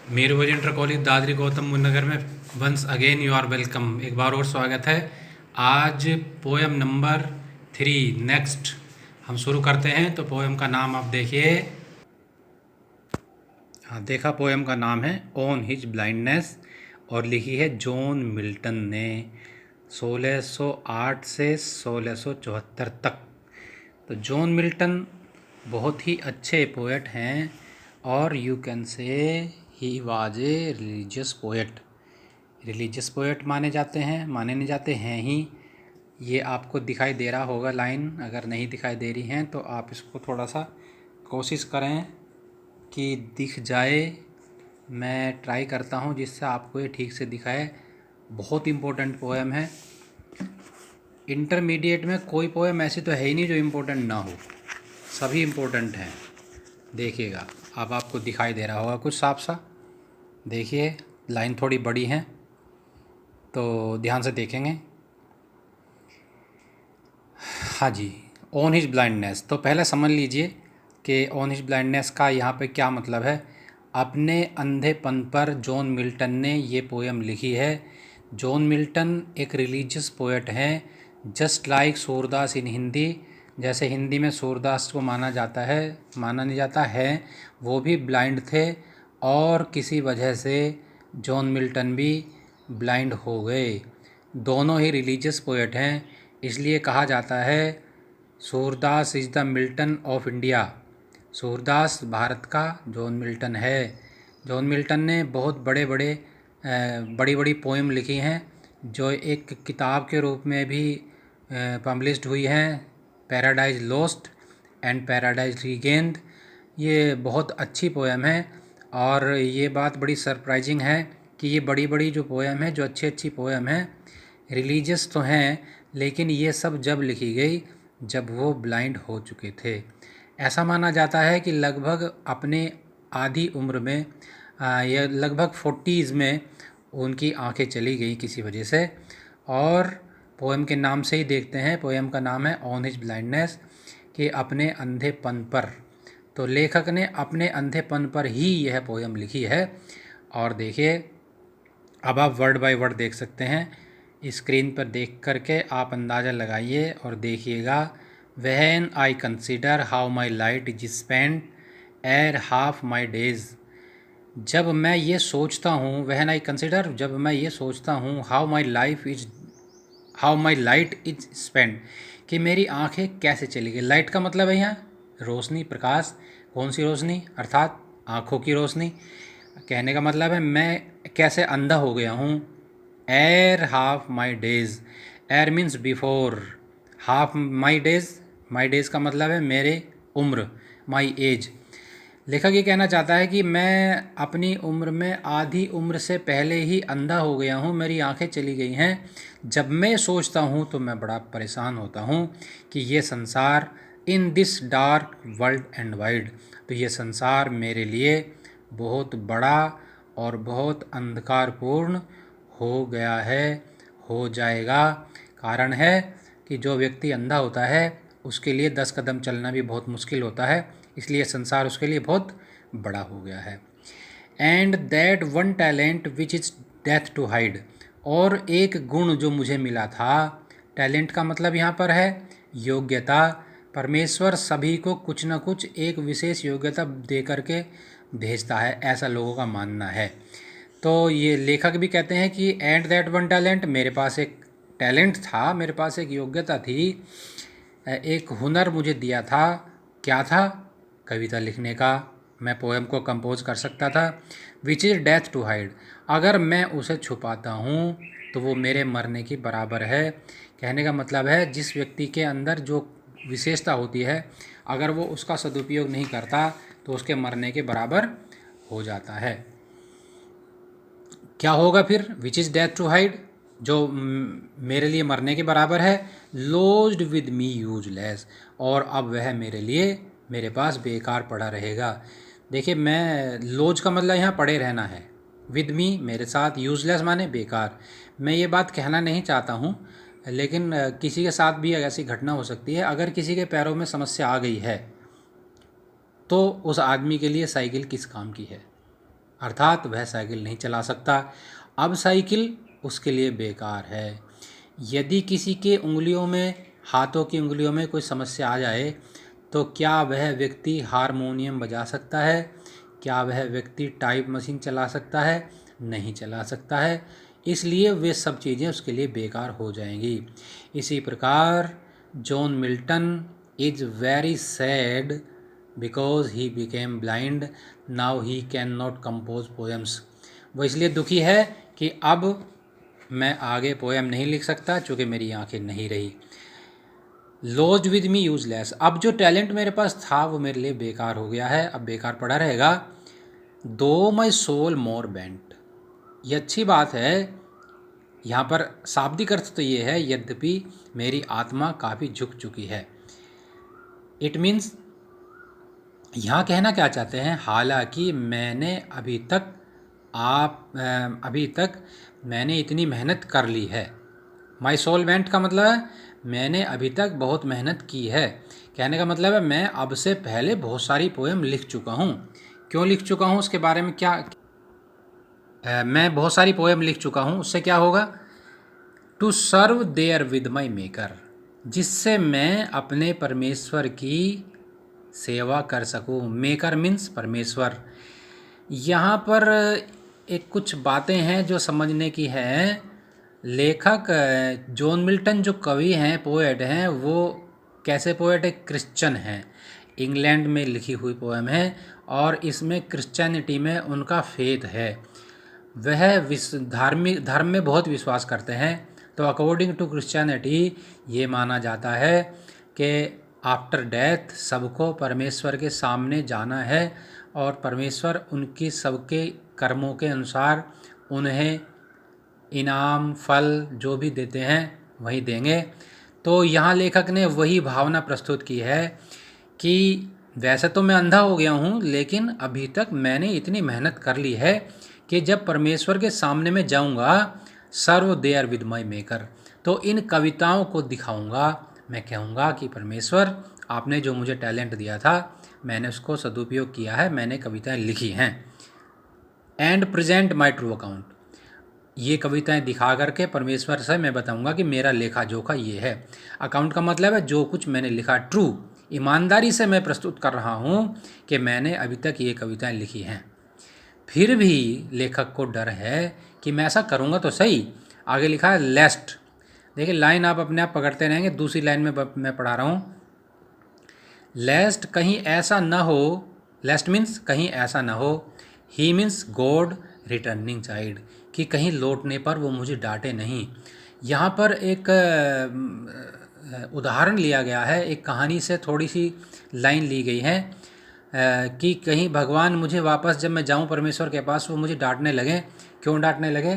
Mirpur inter college Dadri Gautam Buddh Nagar में once again you are welcome. एक बार और स्वागत है। आज पोएम नंबर 3 नेक्स्ट हम शुरू करते हैं। तो पोएम का नाम आप देखिए। हाँ, देखा, पोएम का नाम है ऑन हिज ब्लाइंडनेस और लिखी है जॉन मिल्टन ने 1608 से 1674 तक। तो जॉन मिल्टन बहुत ही अच्छे पोएट हैं और you can say he was a religious poet माने जाते हैं, माने नहीं जाते हैं ही। ये आपको दिखाई दे रहा होगा लाइन, अगर नहीं दिखाई दे रही हैं तो आप इसको थोड़ा सा कोशिश करें कि दिख जाए। मैं ट्राई करता हूँ जिससे आपको ये ठीक से दिखाए। बहुत इम्पोर्टेंट पोएम है। इंटरमीडिएट में कोई पोएम ऐसी तो है ही नहीं जो इम्पोर्टेंट ना हो, सभी इम्पोर्टेंट हैं। देखिएगा, अब आपको दिखाई दे रहा होगा कुछ साफ सा। देखिए, लाइन थोड़ी बड़ी है तो ध्यान से देखेंगे। हाँ जी, ऑन हिज ब्लाइंडनेस। तो पहले समझ लीजिए कि ऑन हिज ब्लाइंडनेस का यहाँ पे क्या मतलब है। अपने अंधेपन पर जॉन मिल्टन ने ये पोएम लिखी है। जॉन मिल्टन एक रिलीजियस पोएट हैं, जस्ट लाइक सूरदास इन हिंदी। जैसे हिंदी में सूरदास को माना जाता है, माना नहीं जाता है, वो भी ब्लाइंड थे और किसी वजह से जॉन मिल्टन भी ब्लाइंड हो गए। दोनों ही रिलीजियस पोएट हैं, इसलिए कहा जाता है Surdas is the Milton of India. Surdas Bharat का जॉन मिल्टन है। जॉन मिल्टन ने बहुत बड़ी बड़ी पोएम लिखी हैं जो एक किताब के रूप में भी पब्लिश्ड हुई हैं, paradise lost and paradise regained. ये बहुत अच्छी पोएम है और ये बात बड़ी सरप्राइजिंग है कि ये बड़ी बड़ी जो पोएम है, जो अच्छी अच्छी पोएम है, रिलीजियस तो हैं, लेकिन ये सब जब लिखी गई जब वो ब्लाइंड हो चुके थे। ऐसा माना जाता है कि लगभग अपने आधी उम्र में या लगभग 40s में उनकी आंखें चली गई किसी वजह से। और पोएम के नाम से ही देखते हैं, पोएम का नाम है ऑन हिज ब्लाइंडनेस, कि अपने अंधेपन पर। तो लेखक ने अपने अंधेपन पर ही यह पोएम लिखी है। और देखिए, अब आप वर्ड बाय वर्ड देख सकते हैं। स्क्रीन पर देख करके आप अंदाज़ा लगाइए और देखिएगा। When I consider how my light is spend एर हाफ माई डेज। जब मैं ये सोचता हूँ, व्हेन आई कंसिडर, जब मैं ये सोचता हूँ, how my light is spend, कि मेरी आंखें कैसे चली गई। लाइट का मतलब है यहाँ रोशनी, प्रकाश। कौन सी रोशनी? अर्थात आँखों की रोशनी। कहने का मतलब है मैं कैसे अंधा हो गया हूँ। एर हाफ माई डेज, एर means before, half my days का मतलब है मेरे उम्र, माई एज। लेखक ये कहना चाहता है कि मैं अपनी उम्र में आधी उम्र से पहले ही अंधा हो गया हूँ, मेरी आंखें चली गई हैं। जब मैं सोचता हूँ तो मैं बड़ा परेशान होता हूँ कि ये संसार, in this dark world and wide, तो ये संसार मेरे लिए बहुत बड़ा और बहुत अंधकारपूर्ण हो गया है, हो जाएगा। कारण है कि जो व्यक्ति अंधा होता है उसके लिए 10 कदम चलना भी बहुत मुश्किल होता है, इसलिए संसार उसके लिए बहुत बड़ा हो गया है। And that one talent which is death to hide, और एक गुण जो मुझे मिला था, टैलेंट का मतलब यहाँ पर है योग्यता। परमेश्वर सभी को कुछ न कुछ एक विशेष योग्यता दे करके भेजता है, ऐसा लोगों का मानना है। तो ये लेखक भी कहते हैं कि एंड दैट वन टैलेंट, मेरे पास एक टैलेंट था, मेरे पास एक योग्यता थी, एक हुनर मुझे दिया था। क्या था? कविता लिखने का। मैं पोएम को कंपोज कर सकता था। Which is death to hide, अगर मैं उसे छुपाता हूँ तो वो मेरे मरने की बराबर है। कहने का मतलब है जिस व्यक्ति के अंदर जो विशेषता होती है, अगर वो उसका सदुपयोग नहीं करता तो उसके मरने के बराबर हो जाता है। क्या होगा फिर? Which is death to hide, जो मेरे लिए मरने के बराबर है। लॉज्ड विद मी यूजलेस, और अब वह मेरे लिए, मेरे पास बेकार पड़ा रहेगा। देखिए, मैं, लॉज का मतलब यहाँ पड़े रहना है, विद मी मेरे साथ, यूजलेस माने बेकार। मैं ये बात कहना नहीं चाहता हूँ, लेकिन किसी के साथ भी ऐसी घटना हो सकती है। अगर किसी के पैरों में समस्या आ गई है तो उस आदमी के लिए साइकिल किस काम की है? अर्थात वह साइकिल नहीं चला सकता। अब साइकिल उसके लिए बेकार है। यदि किसी के उंगलियों में, हाथों की उंगलियों में कोई समस्या आ जाए तो क्या वह व्यक्ति हारमोनियम बजा सकता है? क्या वह व्यक्ति टाइप मशीन चला सकता है? नहीं चला सकता है। इसलिए वे सब चीज़ें उसके लिए बेकार हो जाएंगी। इसी प्रकार John Milton is very sad because he became blind, now he can not compose poems. वो इसलिए दुखी है कि अब मैं आगे पोएम नहीं लिख सकता चूँकि मेरी आंखें नहीं रही। लॉज विद मी यूजलेस, अब जो टैलेंट मेरे पास था वो मेरे लिए बेकार हो गया है, अब बेकार पड़ा रहेगा। दो माई सोल मोर बेंट, ये अच्छी बात है। यहाँ पर शाब्दिक अर्थ तो ये है, यद्यपि मेरी आत्मा काफ़ी झुक चुकी है। इट मीन्स यहाँ कहना क्या चाहते हैं, हालांकि मैंने अभी तक मैंने इतनी मेहनत कर ली है। माई सोल वेंट का मतलब है मैंने अभी तक बहुत मेहनत की है। कहने का मतलब है मैं अब से पहले बहुत सारी पोएम लिख चुका हूँ। क्यों लिख चुका हूँ उसके बारे में क्या मैं बहुत सारी पोएम लिख चुका हूँ, उससे क्या होगा? To serve there with my maker, जिससे मैं अपने परमेश्वर की सेवा कर सकूं। मेकर मीन्स परमेश्वर। यहाँ पर एक कुछ बातें हैं जो समझने की हैं। लेखक जॉन मिल्टन जो कवि हैं, पोएट हैं, वो कैसे पोएट है? क्रिश्चियन हैं। इंग्लैंड में लिखी हुई पोएम है और इसमें क्रिश्चियनिटी में उनका फेथ है। वह धर्म में बहुत विश्वास करते हैं। तो अकॉर्डिंग टू क्रिश्चियनिटी ये माना जाता है कि आफ्टर डेथ सबको परमेश्वर के सामने जाना है और परमेश्वर उनकी सबके कर्मों के अनुसार उन्हें इनाम फल जो भी देते हैं वही देंगे। तो यहाँ लेखक ने वही भावना प्रस्तुत की है कि वैसे तो मैं अंधा हो गया हूँ, लेकिन अभी तक मैंने इतनी मेहनत कर ली है कि जब परमेश्वर के सामने मैं जाऊँगा, सर्व देयर विद माई मेकर, तो इन कविताओं को दिखाऊँगा। मैं कहूँगा कि परमेश्वर आपने जो मुझे टैलेंट दिया था मैंने उसको सदुपयोग किया है, मैंने कविताएं लिखी हैं। And present my true account, ये कविताएं दिखा करके परमेश्वर से मैं बताऊंगा कि मेरा लेखा जोखा ये है। अकाउंट का मतलब है जो कुछ मैंने लिखा, ट्रू, ईमानदारी से मैं प्रस्तुत कर रहा हूँ कि मैंने अभी तक ये कविताएं लिखी हैं। फिर भी लेखक को डर है कि मैं ऐसा करूँगा तो सही। आगे लिखा है लेस्ट, देखिए लाइन आप अपने आप पकड़ते रहेंगे। दूसरी लाइन में मैं पढ़ा रहा हूँ। लेस्ट कहीं ऐसा न हो, लेस्ट मीन्स कहीं ऐसा न हो, ही मीन्स गॉड रिटर्निंग चाइल्ड, कि कहीं लौटने पर वो मुझे डांटे नहीं। यहाँ पर एक उदाहरण लिया गया है, एक कहानी से थोड़ी सी लाइन ली गई है कि कहीं भगवान मुझे वापस जब मैं जाऊँ परमेश्वर के पास वो मुझे डांटने लगे। क्यों डांटने लगे?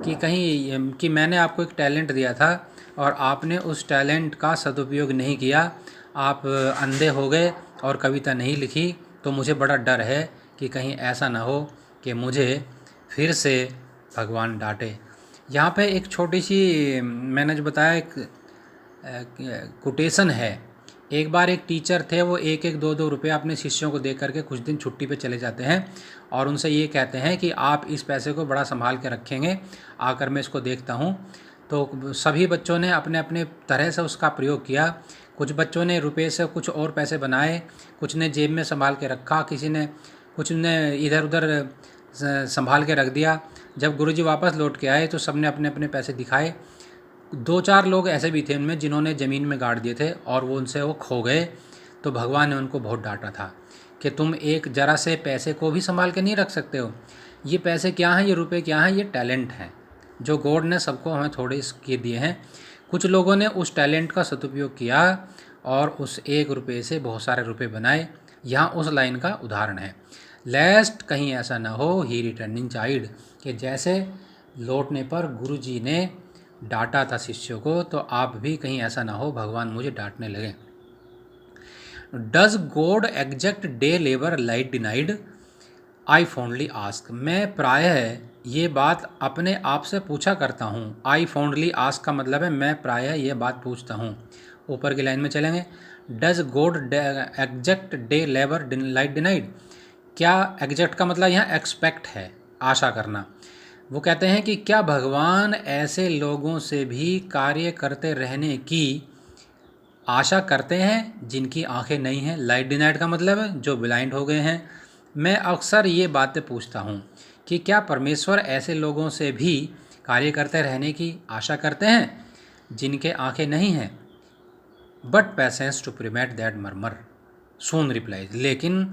कि कहीं कि मैंने आपको एक टैलेंट दिया था और आपने उस टैलेंट का सदुपयोग नहीं किया, आप अंधे हो गए और कविता नहीं लिखी। तो मुझे बड़ा डर है कि कहीं ऐसा ना हो कि मुझे फिर से भगवान डांटे। यहाँ पे एक छोटी सी मैंने जो बताया एक कोटेशन है। एक बार एक टीचर थे, वो एक एक दो दो रुपये अपने शिष्यों को दे करके कुछ दिन छुट्टी पे चले जाते हैं और उनसे ये कहते हैं कि आप इस पैसे को बड़ा संभाल के रखेंगे, आकर मैं इसको देखता हूँ। तो सभी बच्चों ने अपने अपने तरह से उसका प्रयोग किया। कुछ बच्चों ने रुपये से कुछ और पैसे बनाए, कुछ ने जेब में संभाल के रखा, कुछ ने इधर उधर संभाल के रख दिया। जब गुरुजी वापस लौट के आए तो सबने अपने अपने पैसे दिखाए। दो चार लोग ऐसे भी थे उनमें जिन्होंने ज़मीन में गाड़ दिए थे और वो खो गए। तो भगवान ने उनको बहुत डांटा था कि तुम एक ज़रा से पैसे को भी संभाल के नहीं रख सकते हो। ये पैसे क्या हैं, ये रुपए क्या हैं? ये टैलेंट हैं जो गॉड ने सबको हमें थोड़े इसके दिए हैं। कुछ लोगों ने उस टैलेंट का सदुपयोग किया और उस एक रुपये से बहुत सारे रुपए बनाए। यहाँ उस लाइन का उदाहरण है। लेस्ट कहीं ऐसा ना हो ही रिटर्निंग चाइल्ड, कि जैसे लौटने पर गुरुजी ने डांटा था शिष्यों को, तो आप भी कहीं ऐसा ना हो भगवान मुझे डांटने लगे। Does God exact day labour light denied, I fondly ask, मैं प्रायः ये बात अपने आप से पूछा करता हूँ। आई फॉन्डली आस्क का मतलब है मैं प्रायः ये बात पूछता हूँ। ऊपर की लाइन में चलेंगे। Does God exact day labour light denied, क्या एग्जेक्ट का मतलब यहाँ एक्सपेक्ट है, आशा करना। वो कहते हैं कि क्या भगवान ऐसे लोगों से भी कार्य करते रहने की आशा करते हैं जिनकी आंखें नहीं हैं। लाइट डिनाइड का मतलब है जो ब्लाइंड हो गए हैं। मैं अक्सर ये बातें पूछता हूँ कि क्या परमेश्वर ऐसे लोगों से भी कार्य करते रहने की आशा करते हैं जिनके आंखें नहीं हैं। But patience to prevent that murmur soon replies. लेकिन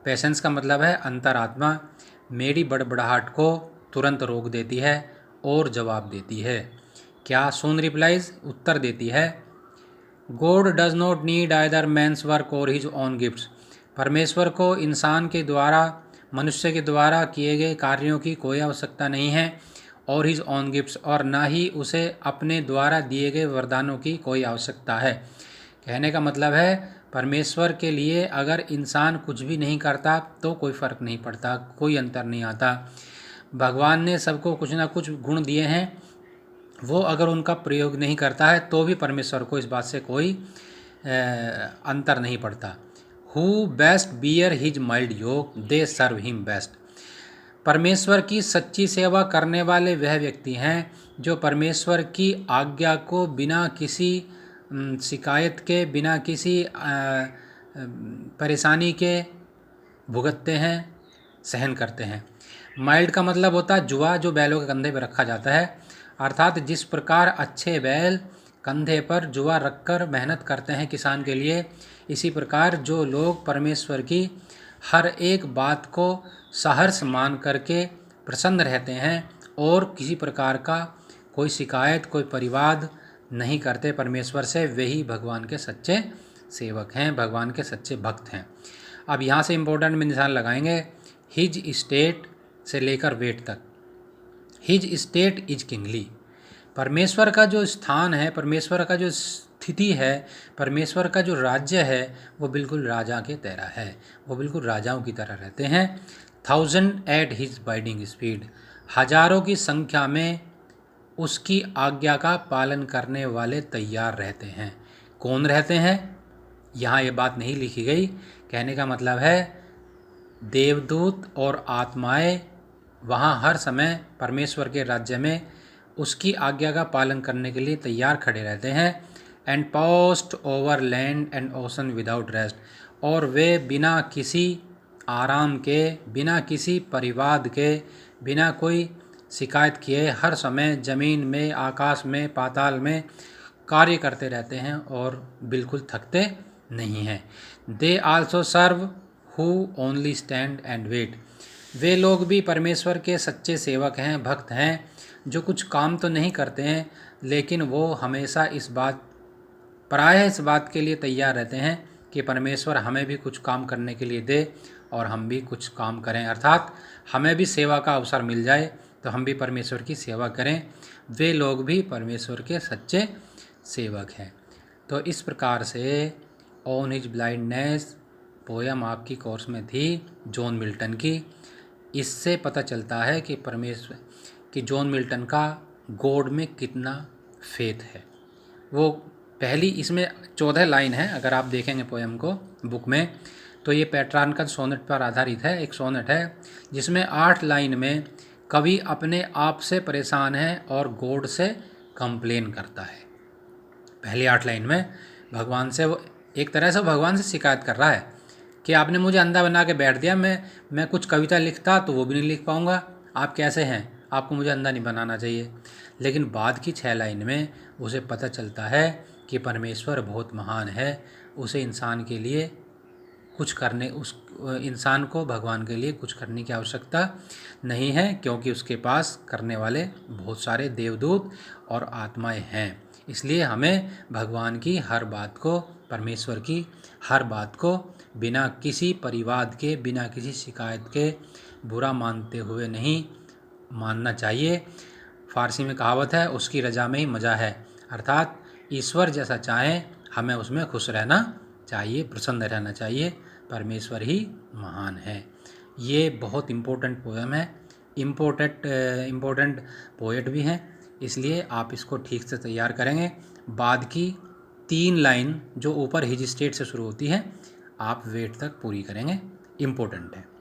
पेशेंस का मतलब है अंतरात्मा मेरी बड़बड़ाहट को तुरंत रोक देती है और जवाब देती है। क्या सून रिप्लाइज उत्तर देती है, God does not need either man's work or his own gifts. परमेश्वर को इंसान के द्वारा, मनुष्य के द्वारा किए गए कार्यों की कोई आवश्यकता नहीं है और हिज ओन गिफ्ट्स, और ना ही उसे अपने द्वारा दिए गए वरदानों की कोई आवश्यकता है। कहने का मतलब है परमेश्वर के लिए अगर इंसान कुछ भी नहीं करता तो कोई फ़र्क नहीं पड़ता, कोई अंतर नहीं आता। भगवान ने सबको कुछ ना कुछ गुण दिए हैं, वो अगर उनका प्रयोग नहीं करता है तो भी परमेश्वर को इस बात से कोई अंतर नहीं पड़ता। Who best bear his mild yoke they serve him best. परमेश्वर की सच्ची सेवा करने वाले वह व्यक्ति हैं जो परमेश्वर की आज्ञा को बिना किसी शिकायत के, बिना किसी परेशानी के भुगतते हैं, सहन करते हैं। माइल्ड का मतलब होता है जुआ, जो बैलों के कंधे पर रखा जाता है। अर्थात जिस प्रकार अच्छे बैल कंधे पर जुआ रखकर मेहनत करते हैं किसान के लिए, इसी प्रकार जो लोग परमेश्वर की हर एक बात को सहर्ष मान करके प्रसन्न रहते हैं और किसी प्रकार का कोई शिकायत, कोई परिवाद नहीं करते परमेश्वर से, वही भगवान के सच्चे सेवक हैं, भगवान के सच्चे भक्त हैं। अब यहाँ से इम्पोर्टेंट में निशान लगाएंगे, हिज स्टेट से लेकर वेट तक। His state is kingly. परमेश्वर का जो स्थान है, परमेश्वर का जो स्थिति है, परमेश्वर का जो राज्य है, वो बिल्कुल राजा के तरह है, वो बिल्कुल राजाओं की तरह रहते हैं। 1000 एट हिज बाइडिंग स्पीड। हजारों की संख्या में उसकी आज्ञा का पालन करने वाले तैयार रहते हैं। कौन रहते हैं, यहाँ ये बात नहीं लिखी गई। कहने का मतलब है देवदूत और आत्माएं वहाँ हर समय परमेश्वर के राज्य में उसकी आज्ञा का पालन करने के लिए तैयार खड़े रहते हैं। And past over land and ocean without rest. और वे बिना किसी आराम के, बिना किसी परिवाद के, बिना कोई शिकायत किए हर समय ज़मीन में, आकाश में, पाताल में कार्य करते रहते हैं और बिल्कुल थकते नहीं हैं। They also serve who only stand and wait. वे लोग भी परमेश्वर के सच्चे सेवक हैं, भक्त हैं, जो कुछ काम तो नहीं करते हैं लेकिन वो हमेशा प्रायः इस बात के लिए तैयार रहते हैं कि परमेश्वर हमें भी कुछ काम करने के लिए दे और हम भी कुछ काम करें, अर्थात हमें भी सेवा का अवसर मिल जाए तो हम भी परमेश्वर की सेवा करें। वे लोग भी परमेश्वर के सच्चे सेवक हैं। तो इस प्रकार से ऑन हिज ब्लाइंडनेस पोयम आपकी कोर्स में थी जॉन मिल्टन की। इससे पता चलता है कि परमेश्वर कि जॉन मिल्टन का गॉड में कितना फेथ है। वो पहली, इसमें 14 लाइन है, अगर आप देखेंगे पोयम को बुक में तो ये पेट्रार्कन सोनेट पर आधारित है। एक सोनेट है जिसमें 8 लाइन में कवि अपने आप से परेशान है और गॉड से कंप्लेन करता है। पहली 8 लाइन में भगवान से वो एक तरह से भगवान से शिकायत कर रहा है कि आपने मुझे अंधा बना के बैठ दिया, मैं कुछ कविता लिखता तो वो भी नहीं लिख पाऊँगा, आप कैसे हैं, आपको मुझे अंधा नहीं बनाना चाहिए। लेकिन बाद की 6 लाइन में उसे पता चलता है कि परमेश्वर बहुत महान है, उसे इंसान के लिए कुछ करने, उस इंसान को भगवान के लिए कुछ करने की आवश्यकता नहीं है, क्योंकि उसके पास करने वाले बहुत सारे देवदूत और आत्माएं हैं। इसलिए हमें भगवान की हर बात को, परमेश्वर की हर बात को बिना किसी परिवाद के, बिना किसी शिकायत के बुरा मानते हुए नहीं मानना चाहिए। फारसी में कहावत है, उसकी रजा में ही मज़ा है, अर्थात ईश्वर जैसा चाहे हमें उसमें खुश रहना चाहिए, प्रसन्न रहना चाहिए। परमेश्वर ही महान है। ये बहुत इम्पोर्टेंट पोएम है, इम्पोर्टेंट पोएट भी हैं, इसलिए आप इसको ठीक से तैयार करेंगे। बाद की 3 लाइन जो ऊपर हिज स्टेट से शुरू होती है आप वेट तक पूरी करेंगे। इम्पोर्टेंट है।